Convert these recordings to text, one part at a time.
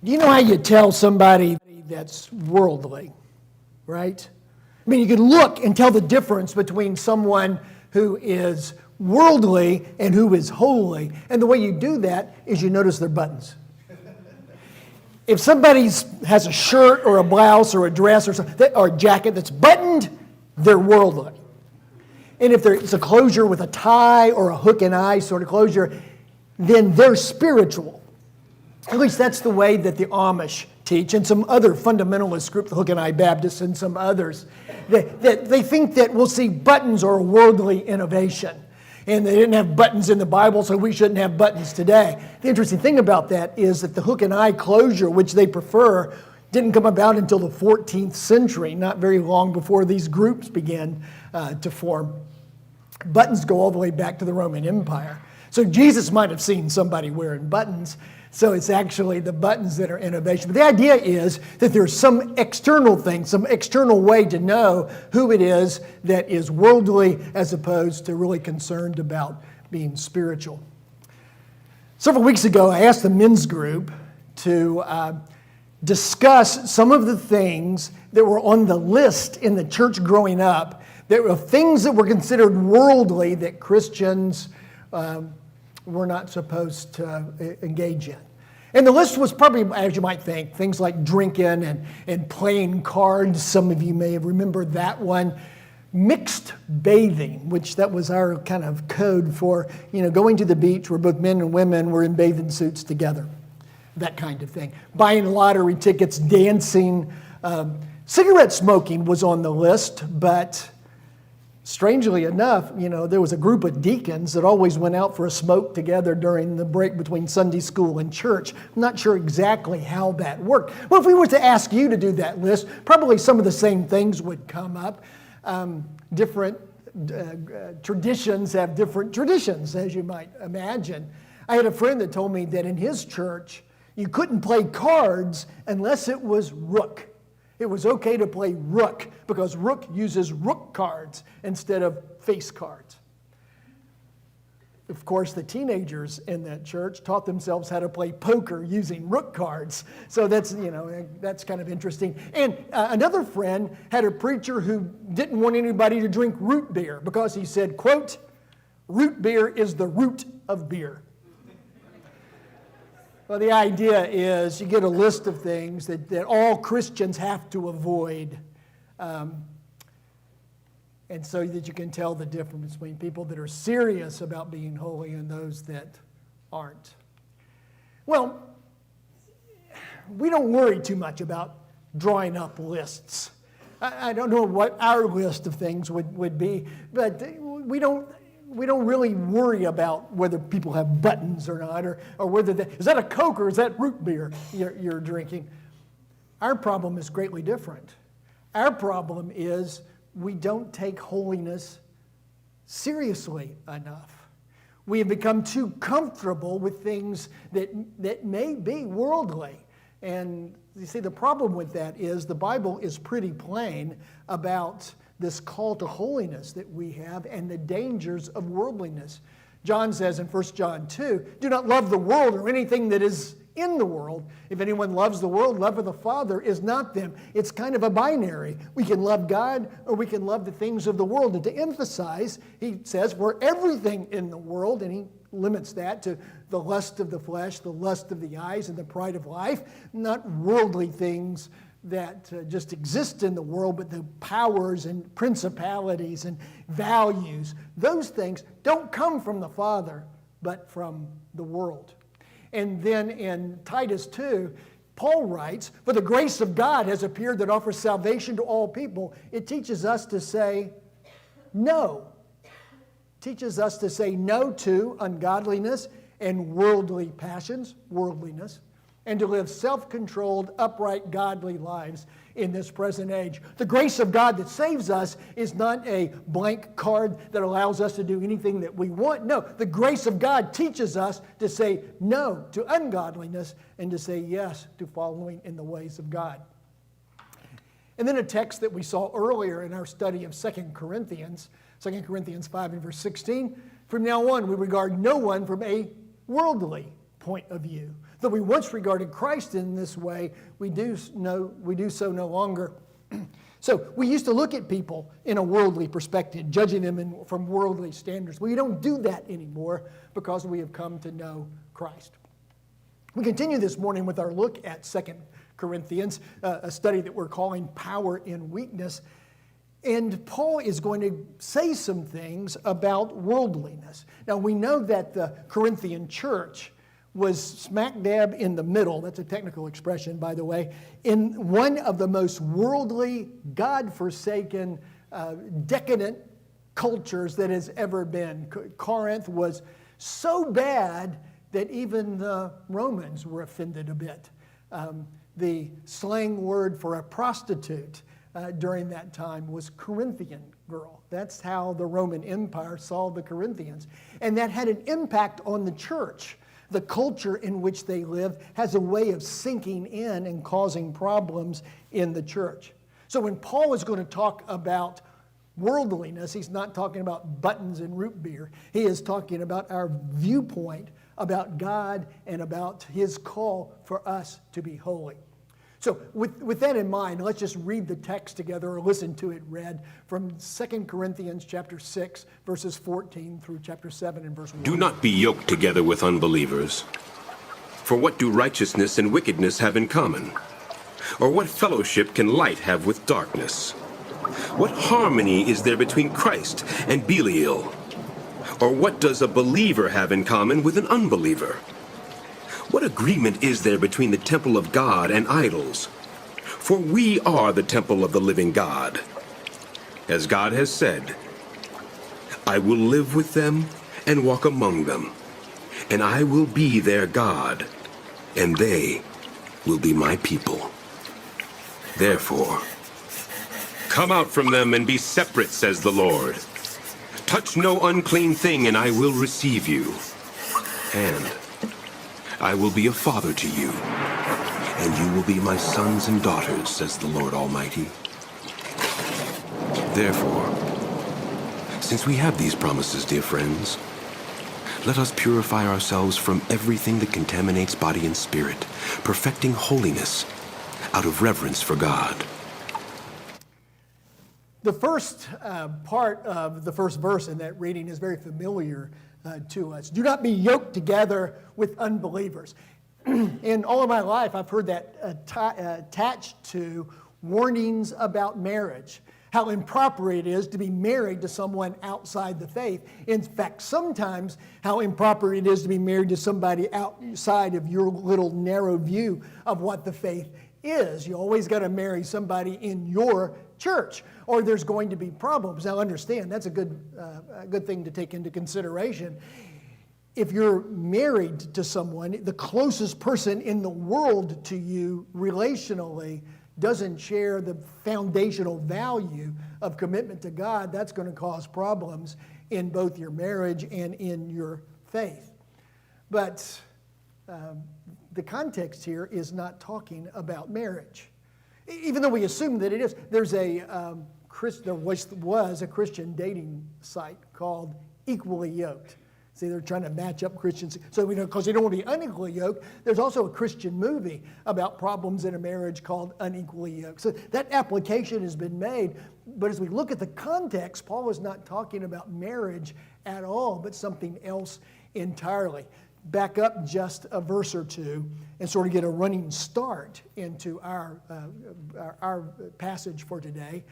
Do you know how you tell somebody that's worldly, right? I mean, you can look and tell the difference between someone who is worldly and who is holy. And the way you do that is you notice their buttons. If somebody has a shirt or a blouse or a dress or something, or a jacket that's buttoned, they're worldly. And if it's a closure with a tie or a hook and eye sort of closure, then they're spiritual. At least that's the way that the Amish teach, and some other fundamentalist group, the Hook and Eye Baptists and some others. They think that we'll see buttons are a worldly innovation. And they didn't have buttons in the Bible, so we shouldn't have buttons today. The interesting thing about that is that the hook and eye closure, which they prefer, didn't come about until the 14th century, not very long before these groups began to form. Buttons go all the way back to the Roman Empire. So Jesus might have seen somebody wearing buttons, so it's actually the buttons that are innovation. But the idea is that there's some external thing, some external way to know who it is that is worldly as opposed to really concerned about being spiritual. Several weeks ago, I asked the men's group to discuss some of the things that were on the list in the church growing up, that were things that were considered worldly that Christians were not supposed to engage in. And the list was probably, as you might think, things like drinking and playing cards. Some of you may have remembered that one. Mixed bathing, which that was our kind of code for, going to the beach where both men and women were in bathing suits together. That kind of thing. Buying lottery tickets, dancing. Cigarette smoking was on the list, but strangely enough, there was a group of deacons that always went out for a smoke together during the break between Sunday school and church. I'm not sure exactly how that worked. Well, if we were to ask you to do that list, probably some of the same things would come up. Different traditions have different traditions, as you might imagine. I had a friend that told me that in his church, you couldn't play cards unless it was rook. It was okay to play rook because rook uses rook cards instead of face cards. Of course, the teenagers in that church taught themselves how to play poker using rook cards. So that's kind of interesting. And another friend had a preacher who didn't want anybody to drink root beer because he said, quote, "Root beer is the root of beer." Well, the idea is you get a list of things that all Christians have to avoid, and so that you can tell the difference between people that are serious about being holy and those that aren't. Well, we don't worry too much about drawing up lists. I don't know what our list of things would be, but we don't really worry about whether people have buttons or not, or whether is that a Coke or is that root beer you're drinking. Our problem is greatly different. Our problem is we don't take holiness seriously enough. We have become too comfortable with things that may be worldly. And you see, the problem with that is the Bible is pretty plain about this call to holiness that we have and the dangers of worldliness. John says in 1 John 2, "Do not love the world or anything that is in the world. If anyone loves the world, love of the Father is not them." It's kind of a binary. We can love God or we can love the things of the world. And to emphasize, he says, we're everything in the world, and he limits that to the lust of the flesh, the lust of the eyes, and the pride of life, not worldly things that just exist in the world, but the powers and principalities and values. Those things don't come from the Father, but from the world. And then in Titus 2, Paul writes, "For the grace of God has appeared that offers salvation to all people." It teaches us to say no. Teaches us to say no to ungodliness and worldly passions, worldliness, and to live self-controlled, upright, godly lives in this present age. The grace of God that saves us is not a blank card that allows us to do anything that we want. No, the grace of God teaches us to say no to ungodliness and to say yes to following in the ways of God. And then a text that we saw earlier in our study of 2 Corinthians 5 and verse 16, "From now on we regard no one from a worldly point of view. Though we once regarded Christ in this way, we do so no longer. So we used to look at people in a worldly perspective, judging them from worldly standards. We don't do that anymore because we have come to know Christ. We continue this morning with our look at 2 Corinthians, a study that we're calling Power in Weakness. And Paul is going to say some things about worldliness. Now, we know that the Corinthian church was smack dab in the middle, that's a technical expression, by the way, in one of the most worldly, God-forsaken, decadent cultures that has ever been. Corinth was so bad that even the Romans were offended a bit. The slang word for a prostitute during that time was Corinthian girl. That's how the Roman Empire saw the Corinthians. And that had an impact on the church. The culture in which they lived has a way of sinking in and causing problems in the church. So when Paul is going to talk about worldliness, he's not talking about buttons and root beer. He is talking about our viewpoint about God and about his call for us to be holy. So with that in mind, let's just read the text together or listen to it read from 2 Corinthians chapter 6, verses 14 through chapter 7 and verse 1. Do not be yoked together with unbelievers. For what do righteousness and wickedness have in common? Or what fellowship can light have with darkness? What harmony is there between Christ and Belial? Or what does a believer have in common with an unbeliever? What agreement is there between the temple of God and idols? For we are the temple of the living God. As God has said, I will live with them and walk among them, and I will be their God, and they will be my people. Therefore, come out from them and be separate, says the Lord. Touch no unclean thing, and I will receive you. And I will be a father to you, and you will be my sons and daughters, says the Lord Almighty. Therefore, since we have these promises, dear friends, let us purify ourselves from everything that contaminates body and spirit, perfecting holiness out of reverence for God. The first part of the first verse in that reading is very familiar to us. Do not be yoked together with unbelievers. In all of my life, I've heard that attached to warnings about marriage, how improper it is to be married to someone outside the faith. In fact, sometimes how improper it is to be married to somebody outside of your little narrow view of what the faith is. You always got to marry somebody in your church, or there's going to be problems. Now, understand, that's a good thing to take into consideration. If you're married to someone, the closest person in the world to you relationally doesn't share the foundational value of commitment to God, that's going to cause problems in both your marriage and in your faith. But the context here is not talking about marriage. Even though we assume that it is, there was a Christian dating site called Equally Yoked. See, they're trying to match up Christians. So we know, because they don't want to be unequally yoked, there's also a Christian movie about problems in a marriage called Unequally Yoked. So that application has been made. But as we look at the context, Paul is not talking about marriage at all, but something else entirely. Back up just a verse or two and sort of get a running start into our passage for today.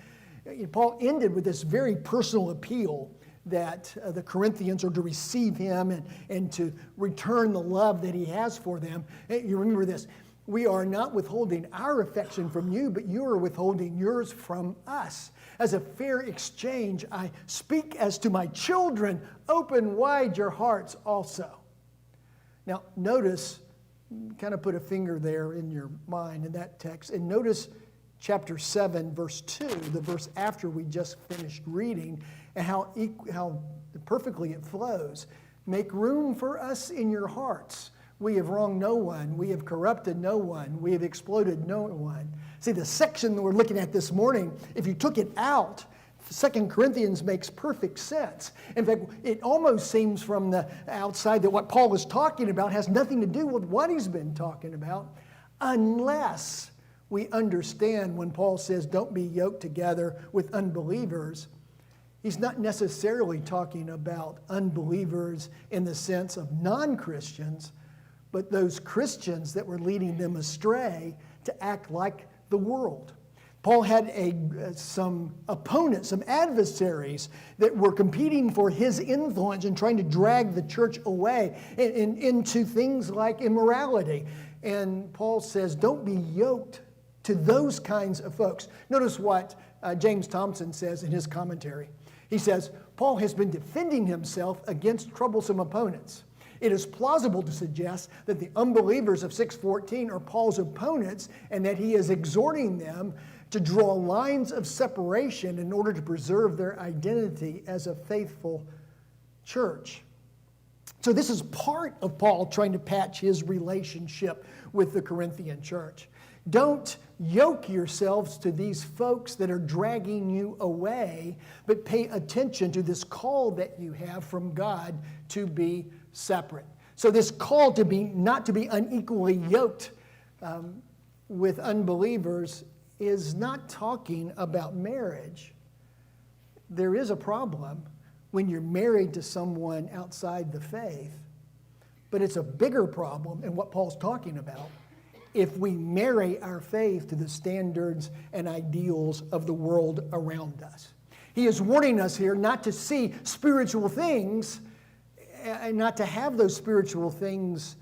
Paul ended with this very personal appeal that the Corinthians are to receive him and to return the love that he has for them. You remember this, we are not withholding our affection from you, but you are withholding yours from us. As a fair exchange, I speak as to my children, open wide your hearts also. Now, notice, kind of put a finger there in your mind in that text, and notice chapter 7, verse 2, the verse after we just finished reading, and how perfectly it flows. Make room for us in your hearts. We have wronged no one. We have corrupted no one. We have exploited no one. See, the section that we're looking at this morning, if you took it out, 2 Corinthians makes perfect sense. In fact, it almost seems from the outside that what Paul is talking about has nothing to do with what he's been talking about, unless we understand when Paul says, don't be yoked together with unbelievers. He's not necessarily talking about unbelievers in the sense of non-Christians, but those Christians that were leading them astray to act like the world. Paul had some opponents, some adversaries that were competing for his influence and trying to drag the church away into things like immorality. And Paul says, don't be yoked to those kinds of folks. Notice what James Thompson says in his commentary. He says, Paul has been defending himself against troublesome opponents. It is plausible to suggest that the unbelievers of 6:14 are Paul's opponents and that he is exhorting them to draw lines of separation in order to preserve their identity as a faithful church. So this is part of Paul trying to patch his relationship with the Corinthian church. Don't yoke yourselves to these folks that are dragging you away, but pay attention to this call that you have from God to be separate. So this call to be not to be unequally yoked with unbelievers is not talking about marriage. There is a problem when you're married to someone outside the faith, but it's a bigger problem in what Paul's talking about if we marry our faith to the standards and ideals of the world around us. He is warning us here not to see spiritual things and not to have those spiritual things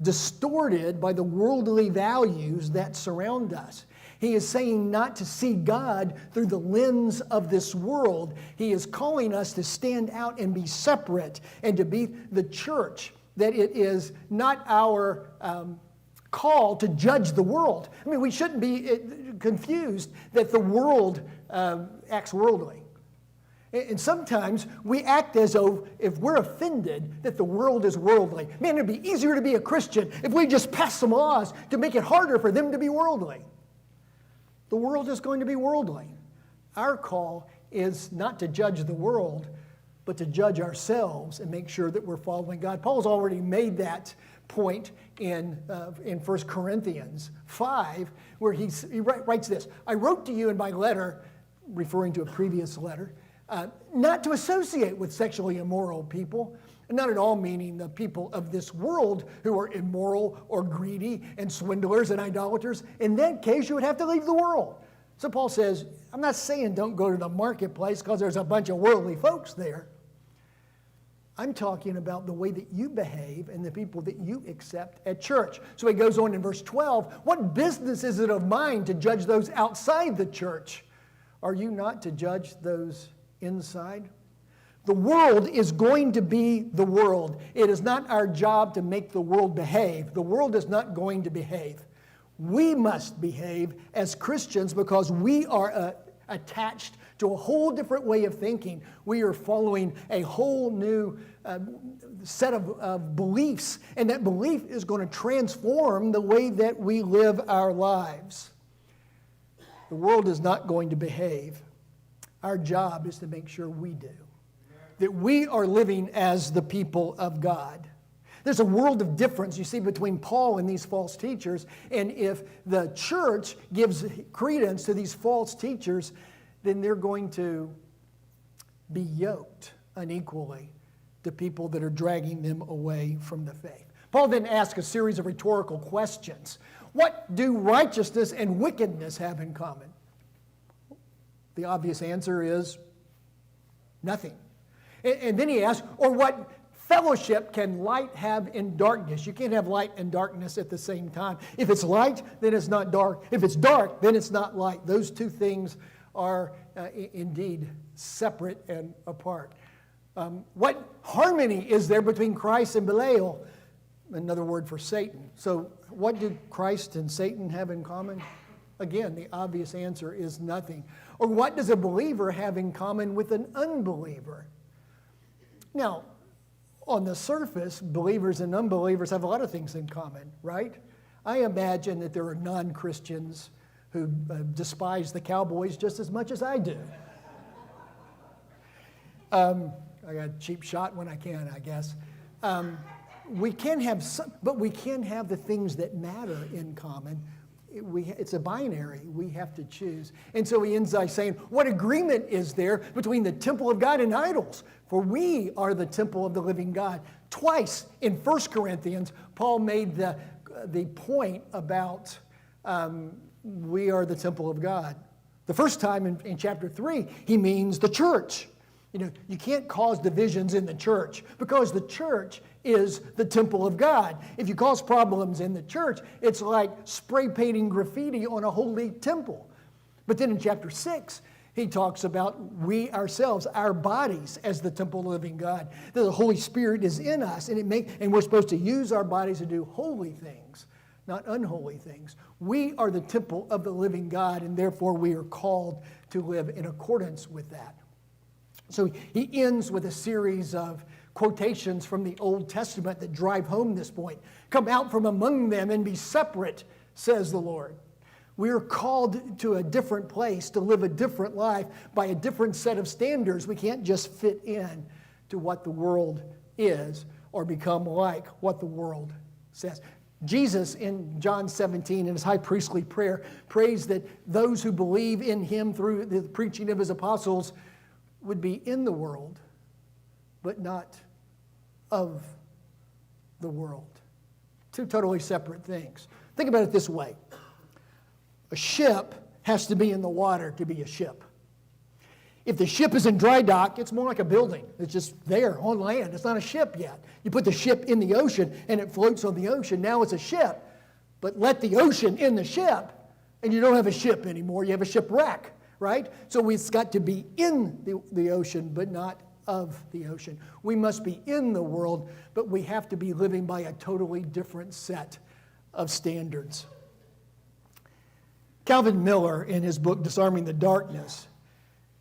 distorted by the worldly values that surround us. He is saying not to see God through the lens of this world. He is calling us to stand out and be separate and to be the church, that it is not our call to judge the world. I mean, we shouldn't be confused that the world acts worldly. And sometimes we act as though if we're offended that the world is worldly. Man, it'd be easier to be a Christian if we just passed some laws to make it harder for them to be worldly. The world is going to be worldly. Our call is not to judge the world, but to judge ourselves and make sure that we're following God. Paul's already made that point in 1 Corinthians 5, where he writes this, I wrote to you in my letter, referring to a previous letter, not to associate with sexually immoral people, not at all meaning the people of this world who are immoral or greedy and swindlers and idolaters. In that case, you would have to leave the world. So Paul says, I'm not saying don't go to the marketplace because there's a bunch of worldly folks there. I'm talking about the way that you behave and the people that you accept at church. So he goes on in verse 12, what business is it of mine to judge those outside the church? Are you not to judge those inside? The world is going to be the world. It is not our job to make the world behave. The world is not going to behave. We must behave as Christians because we are attached to a whole different way of thinking. We are following a whole new set of beliefs, and that belief is going to transform the way that we live our lives. The world is not going to behave. Our job is to make sure we do. That we are living as the people of God. There's a world of difference, you see, between Paul and these false teachers. And if the church gives credence to these false teachers, then they're going to be yoked unequally to people that are dragging them away from the faith. Paul then asks a series of rhetorical questions. What do righteousness and wickedness have in common? The obvious answer is nothing. And then he asks, or what fellowship can light have in darkness? You can't have light and darkness at the same time. If it's light, then it's not dark. If it's dark, then it's not light. Those two things are indeed separate and apart. What harmony is there between Christ and Belial? Another word for Satan. So what do Christ and Satan have in common? Again, the obvious answer is nothing. Or what does a believer have in common with an unbeliever? Now, on the surface, believers and unbelievers have a lot of things in common, right? I imagine that there are non-Christians who despise the Cowboys just as much as I do. I got a cheap shot when I can, I guess. We can have some, but we can have the things that matter in common. It's a binary. We have to choose. And so he ends by saying, what agreement is there between the temple of God and idols? For we are the temple of the living God. Twice in 1 Corinthians, Paul made the point about we are the temple of God. The first time in chapter 3, he means the church. You know, you can't cause divisions in the church because the church is the temple of God. If you cause problems in the church, it's like spray painting graffiti on a holy temple. But then in chapter 6, he talks about we ourselves, our bodies, as the temple of the living God. That the Holy Spirit is in us, and we're supposed to use our bodies to do holy things, not unholy things. We are the temple of the living God, and therefore we are called to live in accordance with that. So he ends with a series of quotations from the Old Testament that drive home this point. Come out from among them and be separate, says the Lord. We are called to a different place, to live a different life by a different set of standards. We can't just fit in to what the world is or become like what the world says. Jesus in John 17 in his high priestly prayer prays that those who believe in him through the preaching of his apostles would be in the world, but not of the world. Two totally separate things. Think about it this way. A ship has to be in the water to be a ship. If the ship is in dry dock, it's more like a building. It's just there on land. It's not a ship yet. You put the ship in the ocean and it floats on the ocean. Now it's a ship. But let the ocean in the ship and you don't have a ship anymore. You have a shipwreck. Right? So it's got to be in the ocean, but not of the ocean. We must be in the world, but we have to be living by a totally different set of standards. Calvin Miller, in his book, Disarming the Darkness,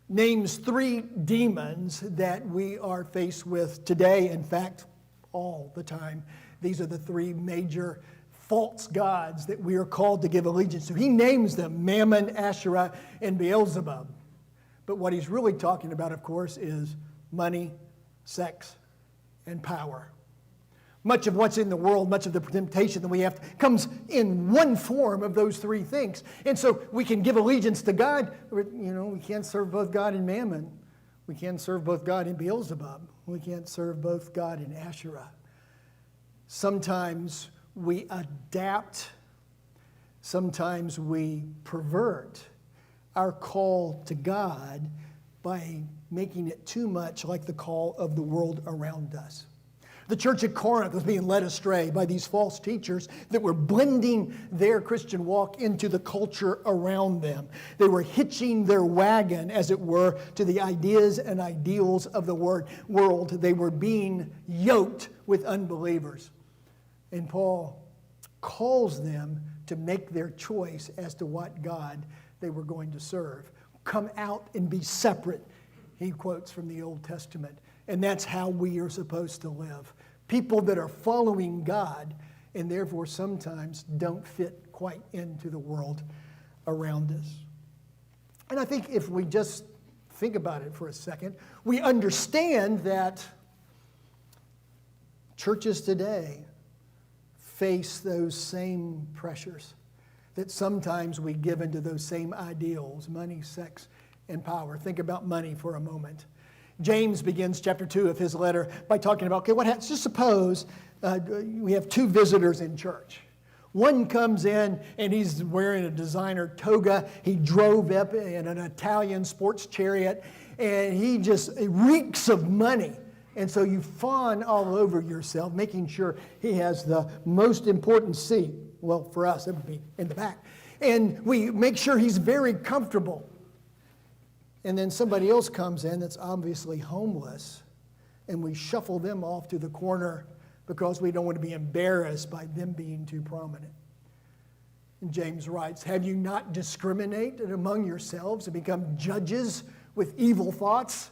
names 3 demons that we are faced with today, in fact, all the time. These are the 3 major false gods that we are called to give allegiance to. He names them Mammon, Asherah, and Beelzebub. But what he's really talking about, of course, is money, sex, and power. Much of what's in the world, much of the temptation that we have comes in one form of those 3 things. And so we can give allegiance to God. You know, we can't serve both God and Mammon. We can't serve both God and Beelzebub. We can't serve both God and Asherah. Sometimes we adapt, sometimes we pervert our call to God by making it too much like the call of the world around us. The church at Corinth was being led astray by these false teachers that were blending their Christian walk into the culture around them. They were hitching their wagon, as it were, to the ideas and ideals of the world. They were being yoked with unbelievers. And Paul calls them to make their choice as to what God they were going to serve. Come out and be separate, he quotes from the Old Testament. And that's how we are supposed to live. People that are following God and therefore sometimes don't fit quite into the world around us. And I think if we just think about it for a second, we understand that churches today face those same pressures, that sometimes we give into those same ideals, money, sex, and power. Think about money for a moment. James begins chapter 2 of his letter by talking about, okay, what happens? Just suppose we have 2 visitors in church. One comes in and he's wearing a designer toga. He drove up in an Italian sports chariot and he just reeks of money. And so you fawn all over yourself, making sure he has the most important seat. Well, for us, it would be in the back. And we make sure he's very comfortable. And then somebody else comes in that's obviously homeless, and we shuffle them off to the corner because we don't want to be embarrassed by them being too prominent. And James writes, have you not discriminated among yourselves and become judges with evil thoughts?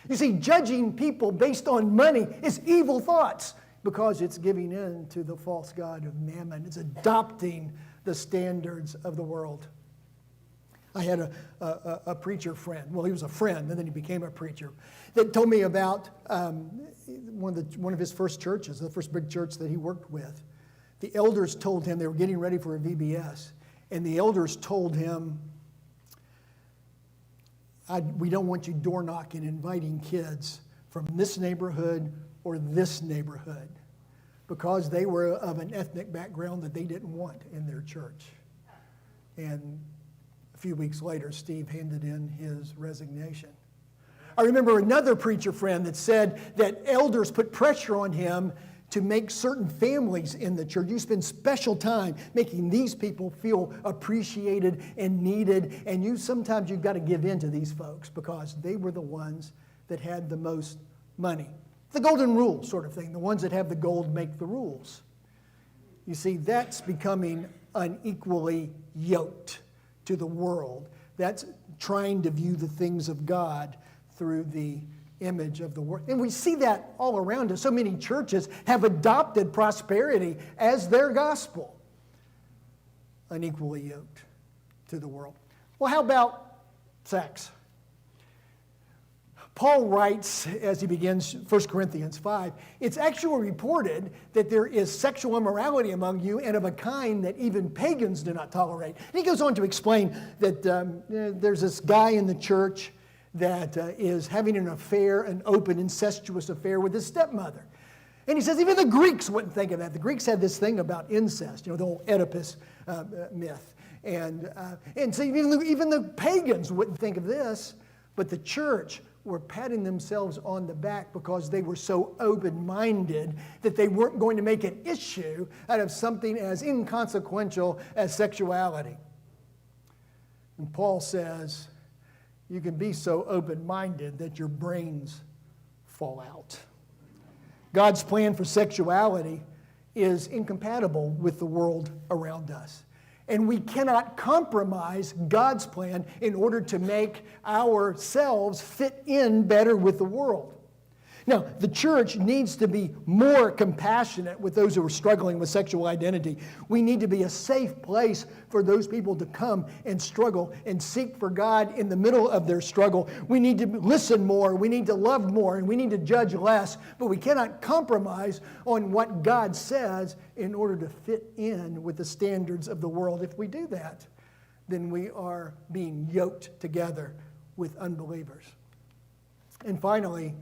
You see, judging people based on money is evil thoughts because it's giving in to the false god of Mammon. It's adopting the standards of the world. I had a preacher friend. Well, he was a friend, and then he became a preacher. That told me about one of his first churches, the first big church that he worked with. The elders told him they were getting ready for a VBS, and the elders told him, "We don't want you door knocking, inviting kids from this neighborhood or this neighborhood," because they were of an ethnic background that they didn't want in their church. And a few weeks later, Steve handed in his resignation. I remember another preacher friend that said that elders put pressure on him to make certain families in the church. You spend special time making these people feel appreciated and needed, and sometimes you've got to give in to these folks because they were the ones that had the most money. The golden rule sort of thing. The ones that have the gold make the rules. You see, that's becoming unequally yoked to the world. That's trying to view the things of God through the image of the world. And we see that all around us. So many churches have adopted prosperity as their gospel. Unequally yoked to the world. Well, how about sex? Paul writes, as he begins 1 Corinthians 5, it's actually reported that there is sexual immorality among you and of a kind that even pagans do not tolerate. And he goes on to explain that there's this guy in the church that is having an affair, an open incestuous affair with his stepmother. And he says even the Greeks wouldn't think of that. The Greeks had this thing about incest, the whole Oedipus myth. And so even the pagans wouldn't think of this, but the church were patting themselves on the back because they were so open-minded that they weren't going to make an issue out of something as inconsequential as sexuality. And Paul says, you can be so open-minded that your brains fall out. God's plan for sexuality is incompatible with the world around us. And we cannot compromise God's plan in order to make ourselves fit in better with the world. Now, the church needs to be more compassionate with those who are struggling with sexual identity. We need to be a safe place for those people to come and struggle and seek for God in the middle of their struggle. We need to listen more, we need to love more, and we need to judge less, but we cannot compromise on what God says in order to fit in with the standards of the world. If we do that, then we are being yoked together with unbelievers. And finally,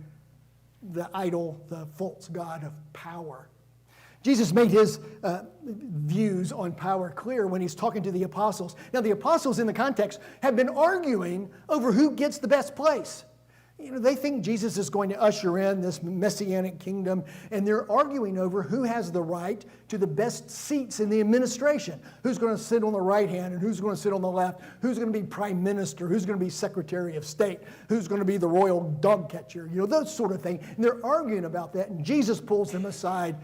the idol, the false god of power. Jesus made his views on power clear when he's talking to the apostles. Now, the apostles in the context have been arguing over who gets the best place. They think Jesus is going to usher in this messianic kingdom, and they're arguing over who has the right to the best seats in the administration. Who's going to sit on the right hand and who's going to sit on the left? Who's going to be prime minister? Who's going to be secretary of state? Who's going to be the royal dog catcher? Those sort of things. And they're arguing about that, and Jesus pulls them aside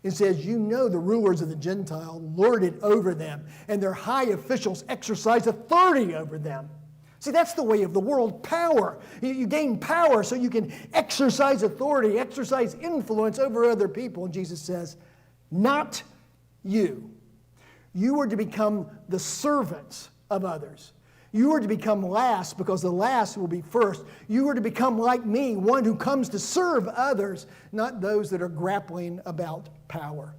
and says, the rulers of the Gentile lord it over them, and their high officials exercise authority over them. See, that's the way of the world, power. You gain power so you can exercise authority, exercise influence over other people. And Jesus says, not you. You are to become the servants of others. You are to become last because the last will be first. You are to become like me, one who comes to serve others, not those that are grappling about power.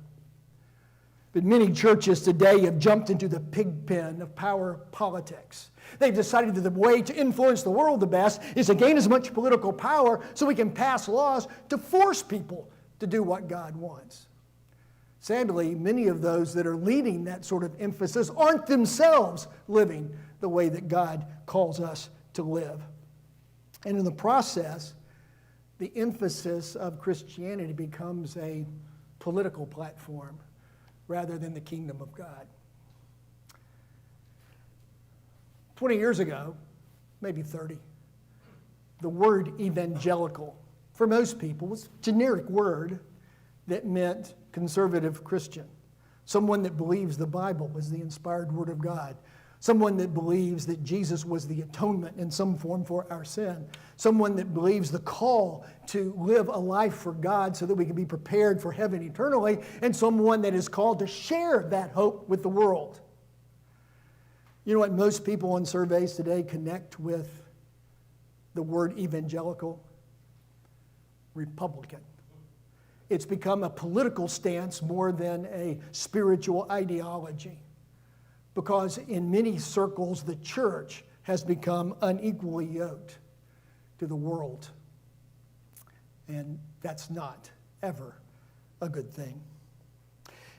But many churches today have jumped into the pig pen of power politics. They've decided that the way to influence the world the best is to gain as much political power so we can pass laws to force people to do what God wants. Sadly, many of those that are leading that sort of emphasis aren't themselves living the way that God calls us to live. And in the process, the emphasis of Christianity becomes a political platform rather than the kingdom of God. 20 years ago, maybe 30, the word evangelical, for most people, was a generic word that meant conservative Christian. Someone that believes the Bible is the inspired word of God. Someone that believes that Jesus was the atonement in some form for our sin. Someone that believes the call to live a life for God so that we can be prepared for heaven eternally. And someone that is called to share that hope with the world. You know what most people on surveys today connect with the word evangelical? Republican. It's become a political stance more than a spiritual ideology. Because in many circles, the church has become unequally yoked to the world. And that's not ever a good thing.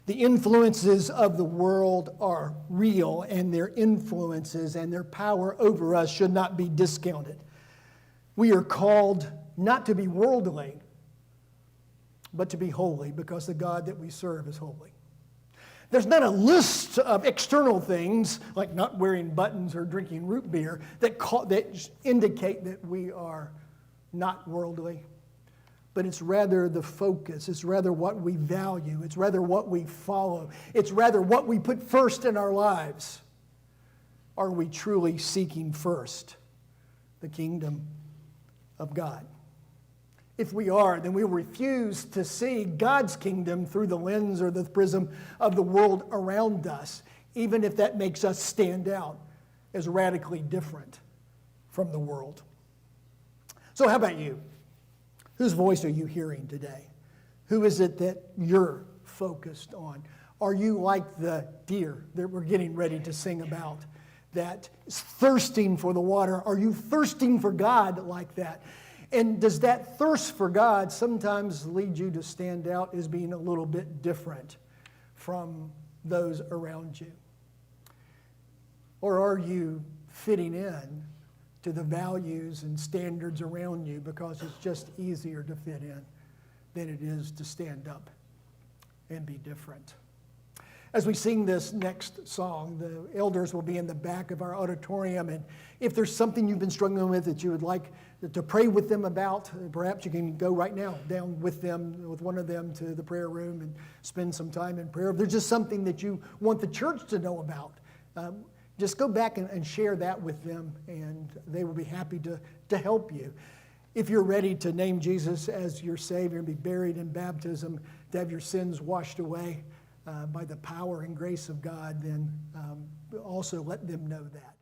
The influences of the world are real, and their influences and their power over us should not be discounted. We are called not to be worldly, but to be holy, because the God that we serve is holy. There's not a list of external things, like not wearing buttons or drinking root beer, that indicate that we are not worldly. But it's rather the focus. It's rather what we value. It's rather what we follow. It's rather what we put first in our lives. Are we truly seeking first the kingdom of God? If we are, then we refuse to see God's kingdom through the lens or the prism of the world around us, even if that makes us stand out as radically different from the world. So how about you? Whose voice are you hearing today? Who is it that you're focused on? Are you like the deer that we're getting ready to sing about, that is thirsting for the water? Are you thirsting for God like that? And does that thirst for God sometimes lead you to stand out as being a little bit different from those around you? Or are you fitting in to the values and standards around you because it's just easier to fit in than it is to stand up and be different? As we sing this next song, the elders will be in the back of our auditorium, and if there's something you've been struggling with that you would like to pray with them about, perhaps you can go right now down with them, with one of them, to the prayer room and spend some time in prayer. If there's just something that you want the church to know about, just go back and share that with them, and they will be happy to help you. If you're ready to name Jesus as your Savior and be buried in baptism, to have your sins washed away by the power and grace of God, then also let them know that.